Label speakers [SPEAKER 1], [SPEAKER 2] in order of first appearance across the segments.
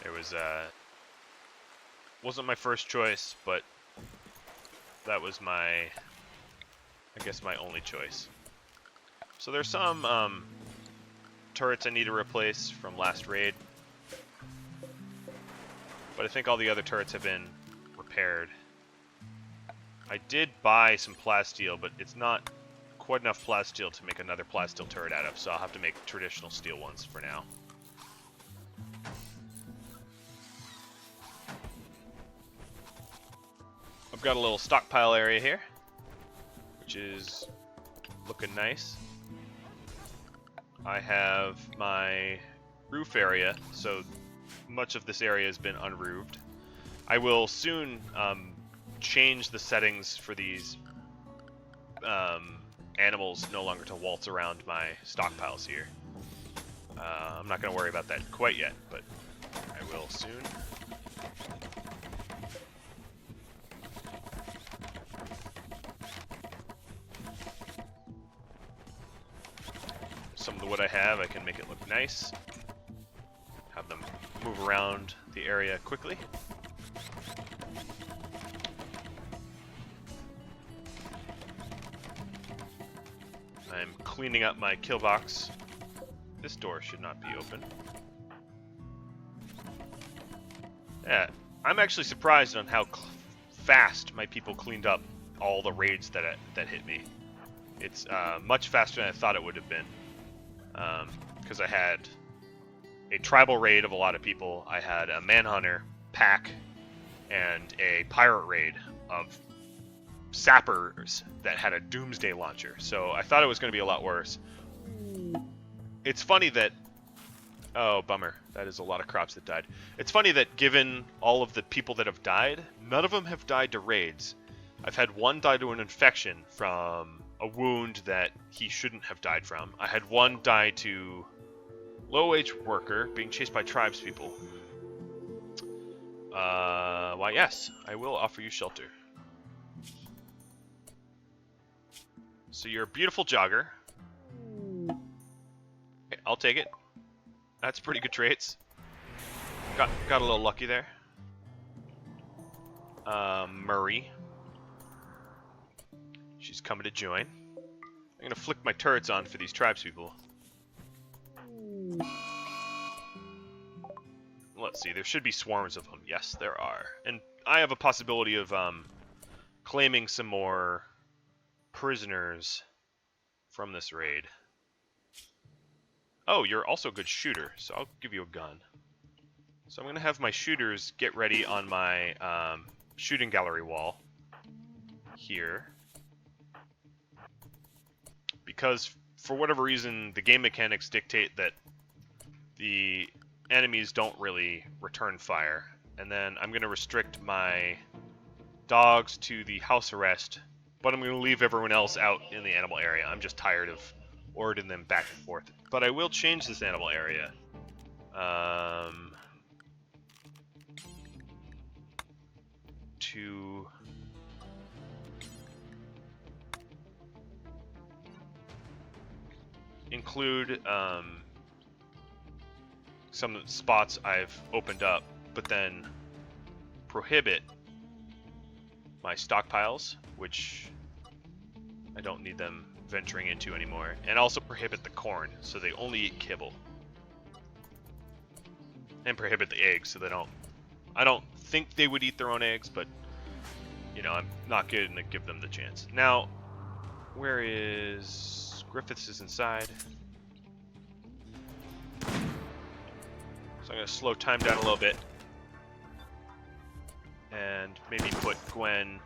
[SPEAKER 1] There was wasn't my first choice, but that was I guess my only choice. So there's some turrets I need to replace from last raid, but I think all the other turrets have been repaired. I did buy some plasteel, but it's not quite enough plasteel to make another plasteel turret out of, so I'll have to make traditional steel ones for now. I've got a little stockpile area here, which is looking nice. I have my roof area, so much of this area has been unroofed. I will soon change the settings for these animals no longer to waltz around my stockpiles here. I'm not going to worry about that quite yet, but I will soon. Some of the wood I have, I can make it look nice. Have them move around the area quickly. I'm cleaning up my kill box. This door should not be open. Yeah, I'm actually surprised on how fast my people cleaned up all the raids that hit me. It's much faster than I thought it would have been. Because I had a tribal raid of a lot of people, I had a manhunter, pack, and a pirate raid of sappers that had a doomsday launcher. So I thought it was going to be a lot worse. It's funny that... Oh, bummer. That is a lot of crops that died. It's funny that given all of the people that have died, none of them have died to raids. I've had one die to an infection from a wound that he shouldn't have died from. I had one die to low-wage worker being chased by tribespeople. Why yes, I will offer you shelter. So you're a beautiful jogger. Okay, I'll take it. That's pretty good traits. Got a little lucky there. Murray. She's coming to join. I'm gonna flick my turrets on for these tribespeople. Let's see, there should be swarms of them. Yes, there are. And I have a possibility of claiming some more prisoners from this raid. Oh, you're also a good shooter, so I'll give you a gun. So I'm going to have my shooters get ready on my shooting gallery wall here. Because, for whatever reason, the game mechanics dictate that the enemies don't really return fire. And then I'm going to restrict my dogs to the house arrest, but I'm going to leave everyone else out in the animal area. I'm just tired of ordering them back and forth. But I will change this animal area. To include some spots I've opened up, but then prohibit my stockpiles, which I don't need them venturing into anymore, and also prohibit the corn, so they only eat kibble, and prohibit the eggs, so they don't. I don't think they would eat their own eggs, but you know, I'm not going to give them the chance. Now, where is Griffiths? Is inside, so I'm going to slow time down a little bit, and maybe put Gwen.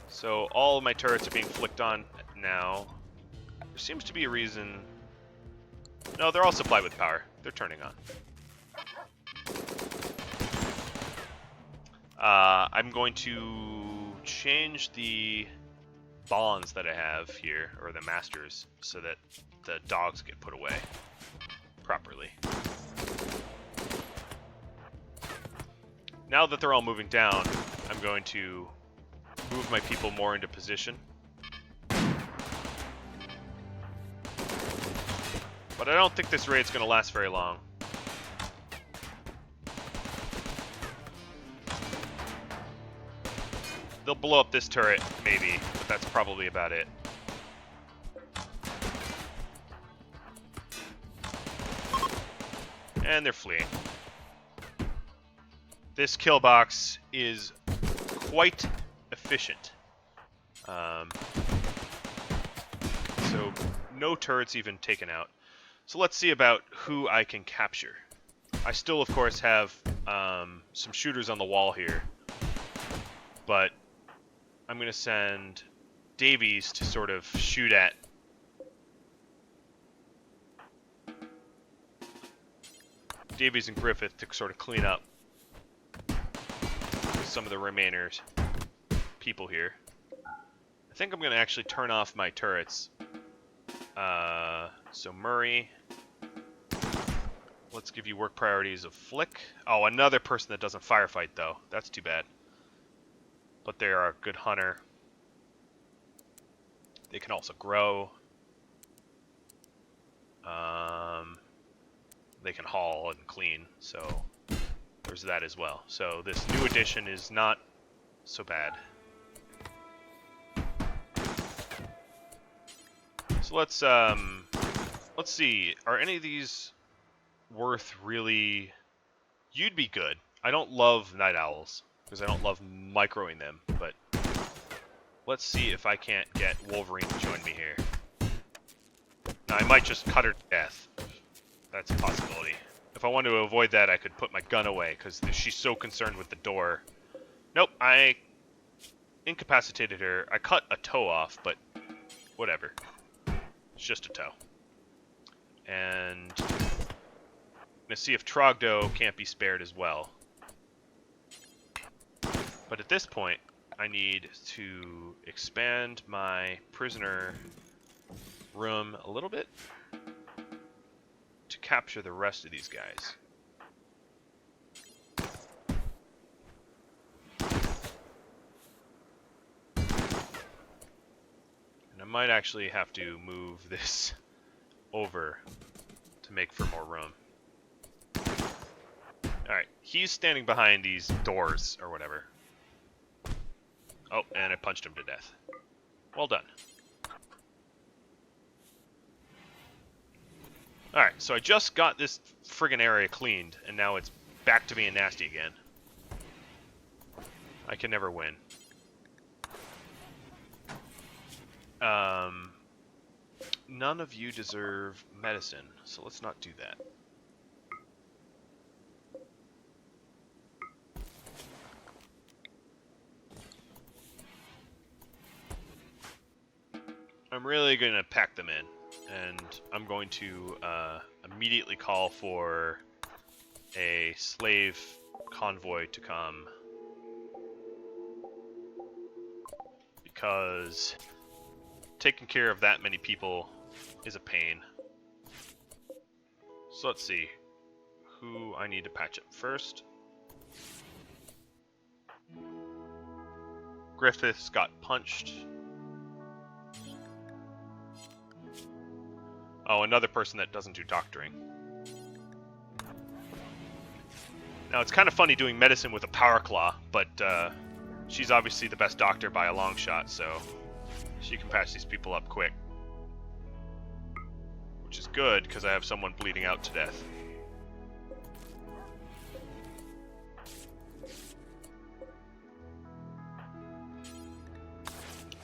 [SPEAKER 1] So all of my turrets are being flicked on now. There seems to be a reason. No, they're all supplied with power. They're turning on. I'm going to change the bonds that I have here, or the masters, so that the dogs get put away properly. Now that they're all moving down, I'm going to move my people more into position. But I don't think this raid's going to last very long. They'll blow up this turret, maybe, but that's probably about it. And they're fleeing. This kill box is quite efficient. So no turrets even taken out. So let's see about who I can capture. I still, of course, have some shooters on the wall here. But I'm going to send Davies to sort of shoot at Davies and Griffith to sort of clean up some of the remainers people here. I think I'm going to actually turn off my turrets. So Murray, let's give you work priorities of Flick. Oh, another person that doesn't firefight though. That's too bad. But they are a good hunter. They can also grow. They can haul and clean, so there's that as well. So this new addition is not so bad. So let's see. Are any of these worth really? You'd be good. I don't love night owls because I don't love microing them, but let's see if I can't get Wolverine to join me here. Now I might just cut her to death. That's a possibility. If I wanted to avoid that, I could put my gun away because she's so concerned with the door. Nope, I incapacitated her. I cut a toe off, but whatever. It's just a toe. And I'm gonna see if Trogdor can't be spared as well. But at this point, I need to expand my prisoner room a little bit to capture the rest of these guys. And I might actually have to move this over to make for more room. Alright, he's standing behind these doors or whatever. Oh, and I punched him to death. Well done. Alright, so I just got this friggin' area cleaned, and now it's back to being nasty again. I can never win. None of you deserve medicine, so let's not do that. I'm really going to pack them in, and I'm going to immediately call for a slave convoy to come, because taking care of that many people is a pain. So let's see who I need to patch up first. Griffiths got punched. Oh, another person that doesn't do doctoring. Now, it's kind of funny doing medicine with a power claw, but she's obviously the best doctor by a long shot, so she can patch these people up quick. Which is good, because I have someone bleeding out to death.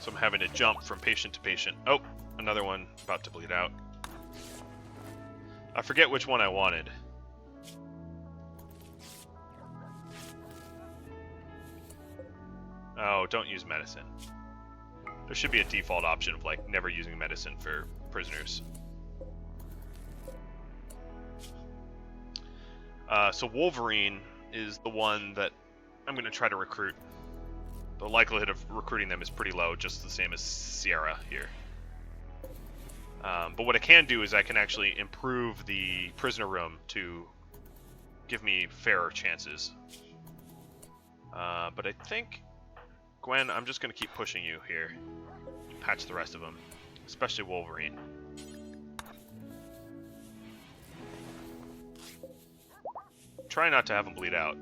[SPEAKER 1] So I'm having to jump from patient to patient. Oh, another one about to bleed out. I forget which one I wanted. Oh, don't use medicine. There should be a default option of like never using medicine for prisoners. So Wolverine is the one that I'm going to try to recruit. The likelihood of recruiting them is pretty low, just the same as Sierra here. But what I can do is I can actually improve the prisoner room to give me fairer chances. But I think, Gwen, I'm just going to keep pushing you here. Patch the rest of them, especially Wolverine. try not to have him bleed out.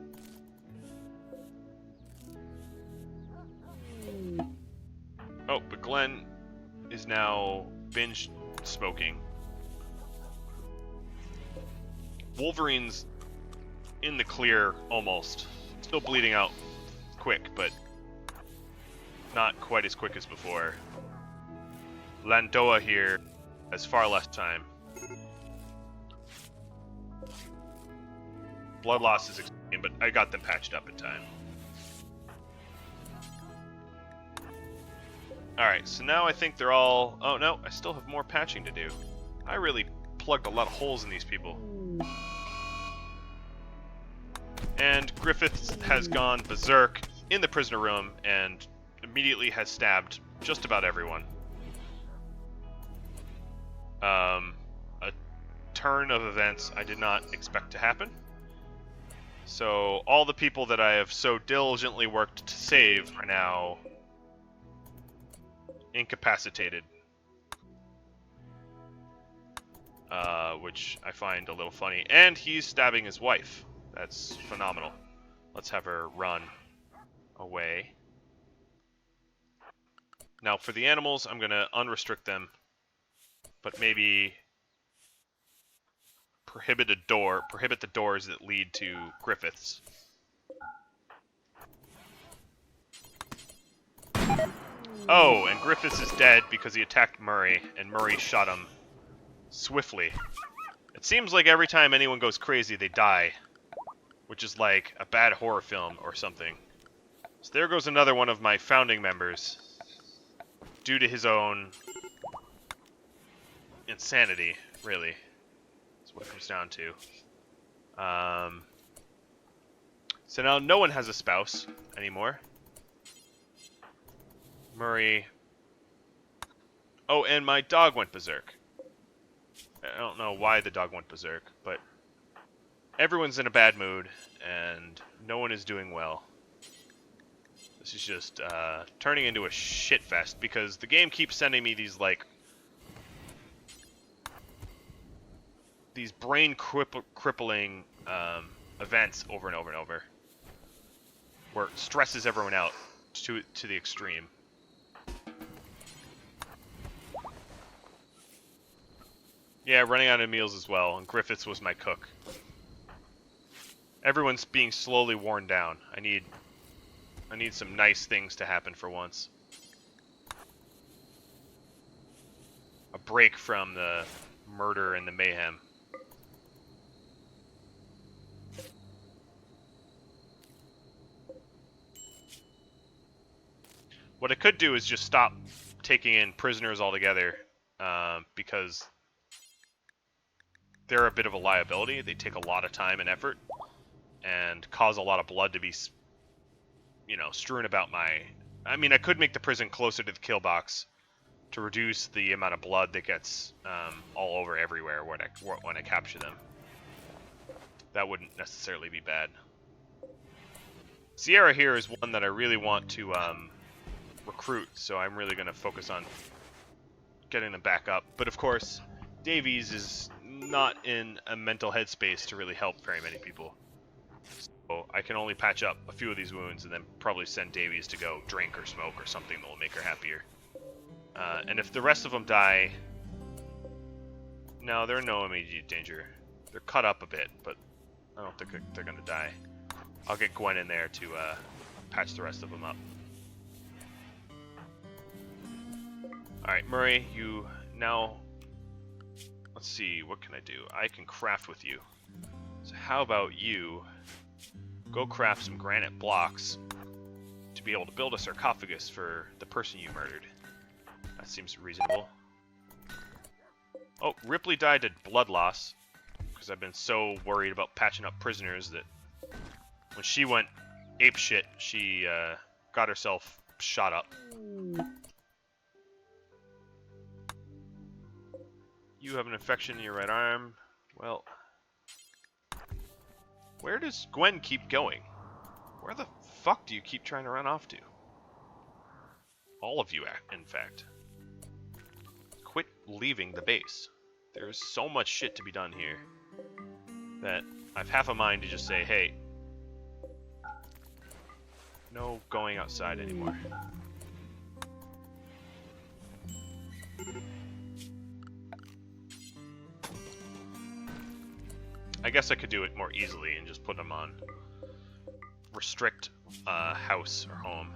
[SPEAKER 1] Oh, but Glenn is now binge smoking. Wolverine's in the clear almost. Still bleeding out quick, but not quite as quick as before. Landoa here has far less time. Blood loss is extreme, but I got them patched up in time. Alright, so now I think they're all... Oh no, I still have more patching to do. I really plugged a lot of holes in these people. And Griffith has gone berserk in the prisoner room and immediately has stabbed just about everyone. A turn of events I did not expect to happen. So all the people that I have so diligently worked to save are now incapacitated. Which I find a little funny. And he's stabbing his wife. That's phenomenal. Let's have her run away. Now for the animals, I'm going to unrestrict them. But maybe prohibit the doors that lead to Griffiths. Oh, and Griffiths is dead because he attacked Murray, and Murray shot him swiftly. It seems like every time anyone goes crazy, they die. Which is like a bad horror film or something. So there goes another one of my founding members. Due to his own insanity, really. That's what it comes down to. So now no one has a spouse anymore. Murray. Oh, and my dog went berserk. I don't know why the dog went berserk, but everyone's in a bad mood, and no one is doing well. This is just turning into a shit fest because the game keeps sending me these these brain crippling events over and over and over, where it stresses everyone out to the extreme. Yeah, running out of meals as well, and Griffiths was my cook. Everyone's being slowly worn down. I need some nice things to happen for once. A break from the murder and the mayhem. What I could do is just stop taking in prisoners altogether, because they're a bit of a liability. They take a lot of time and effort, and cause a lot of blood to be, you know, strewn about my... I mean, I could make the prison closer to the kill box to reduce the amount of blood that gets all over everywhere when I capture them. That wouldn't necessarily be bad. Sierra here is one that I really want to recruit, so I'm really going to focus on getting them back up. But of course, Davies is not in a mental headspace to really help very many people. So I can only patch up a few of these wounds and then probably send Davies to go drink or smoke or something that will make her happier. And if the rest of them die... No, they're in no immediate danger. They're cut up a bit, but I don't think they're going to die. I'll get Gwen in there to patch the rest of them up. Alright, Murray, you now... Let's see, what can I do? I can craft with you. So how about you go craft some granite blocks to be able to build a sarcophagus for the person you murdered. That seems reasonable. Oh, Ripley died to blood loss because I've been so worried about patching up prisoners that when she went apeshit, she got herself shot up. You have an infection in your right arm. Well, where does Gwen keep going? Where the fuck do you keep trying to run off to? All of you, in fact. Quit leaving the base. There's so much shit to be done here that I've half a mind to just say, hey, no going outside anymore. I guess I could do it more easily and just put them on restrict house or home.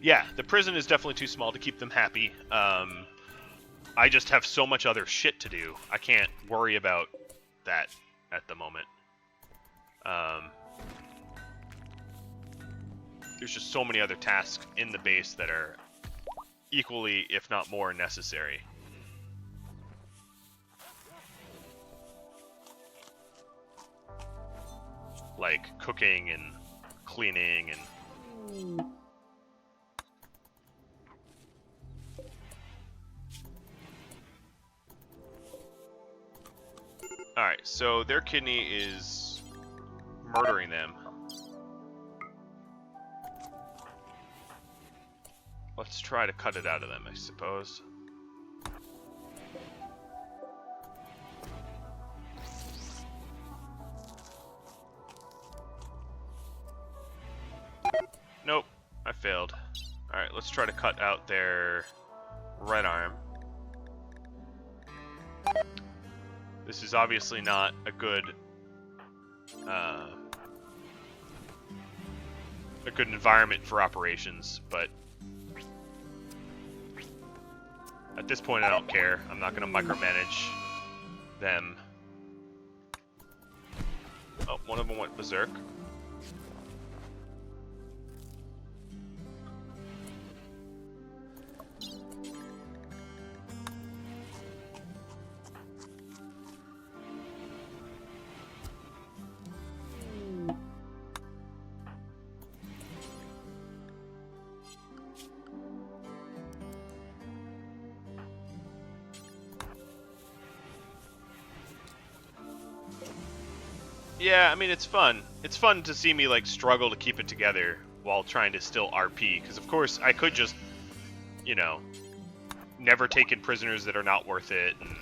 [SPEAKER 1] Yeah, the prison is definitely too small to keep them happy. I just have so much other shit to do. I can't worry about that at the moment. There's just so many other tasks in the base that are equally, if not more, necessary. Like cooking and cleaning and... Alright, so their kidney is murdering them. Let's try to cut it out of them, I suppose. Nope, I failed. Alright, let's try to cut out their right arm. This is obviously not a good environment for operations, but at this point I don't care. I'm not going to micromanage them. Oh, one of them went berserk. Yeah, I mean, it's fun. It's fun to see me, like, struggle to keep it together while trying to still RP. Because, of course, I could just, you know, never take in prisoners that are not worth it. And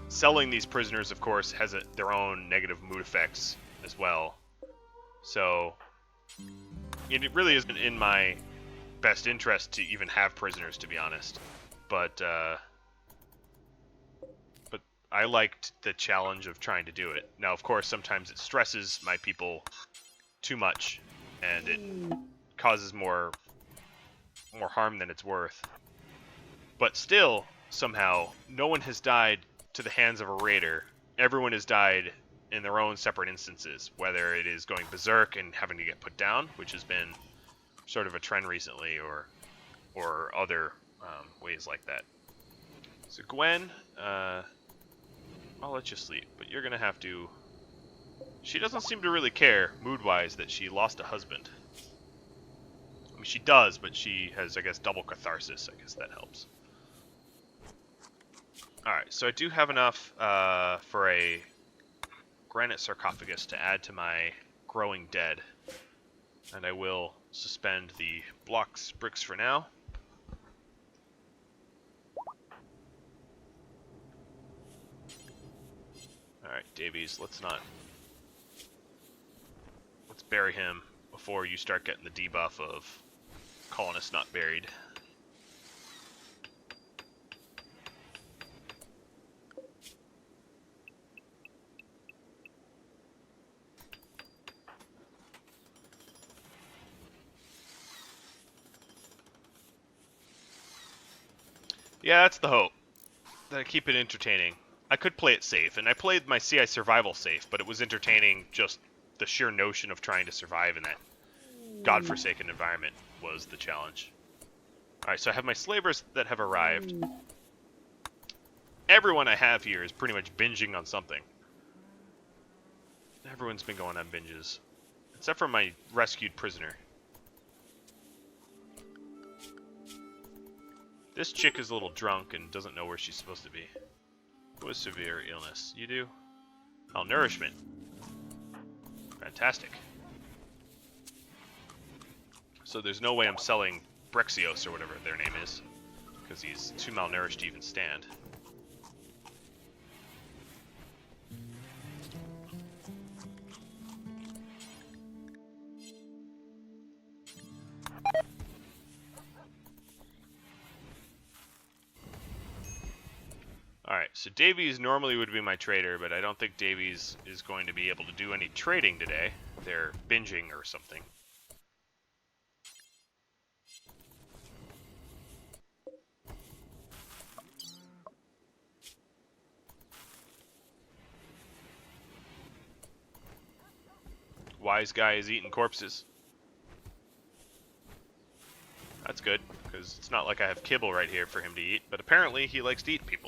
[SPEAKER 1] selling these prisoners, of course, has their own negative mood effects as well. So, it really isn't in my best interest to even have prisoners, to be honest. But I liked the challenge of trying to do it. Now, of course, sometimes it stresses my people too much, and it causes more harm than it's worth. But still, somehow, no one has died to the hands of a raider. Everyone has died in their own separate instances, whether it is going berserk and having to get put down, which has been sort of a trend recently, or other ways like that. So Gwen, I'll let you sleep, but you're gonna have to... She doesn't seem to really care, mood-wise, that she lost a husband. I mean, she does, but she has, I guess, double catharsis. I guess that helps. Alright, so I do have enough for a granite sarcophagus to add to my growing dead. And I will suspend the bricks for now. Alright, Davies, let's bury him before you start getting the debuff of colonists not buried. Yeah, that's the hope. That I keep it entertaining. I could play it safe, and I played my CI survival safe, but it was entertaining. Just the sheer notion of trying to survive in that godforsaken environment was the challenge. Alright, so I have my slavers that have arrived. Everyone I have here is pretty much binging on something. Everyone's been going on binges. Except for my rescued prisoner. This chick is a little drunk and doesn't know where she's supposed to be. Who has severe illness? You do? Oh, nourishment. Fantastic. So there's no way I'm selling Brexios or whatever their name is. because he's too malnourished to even stand. Alright, so Davies normally would be my trader, but I don't think Davies is going to be able to do any trading today. They're binging or something. Wise guy is eating corpses. That's good, because it's not like I have kibble right here for him to eat, but apparently he likes to eat people.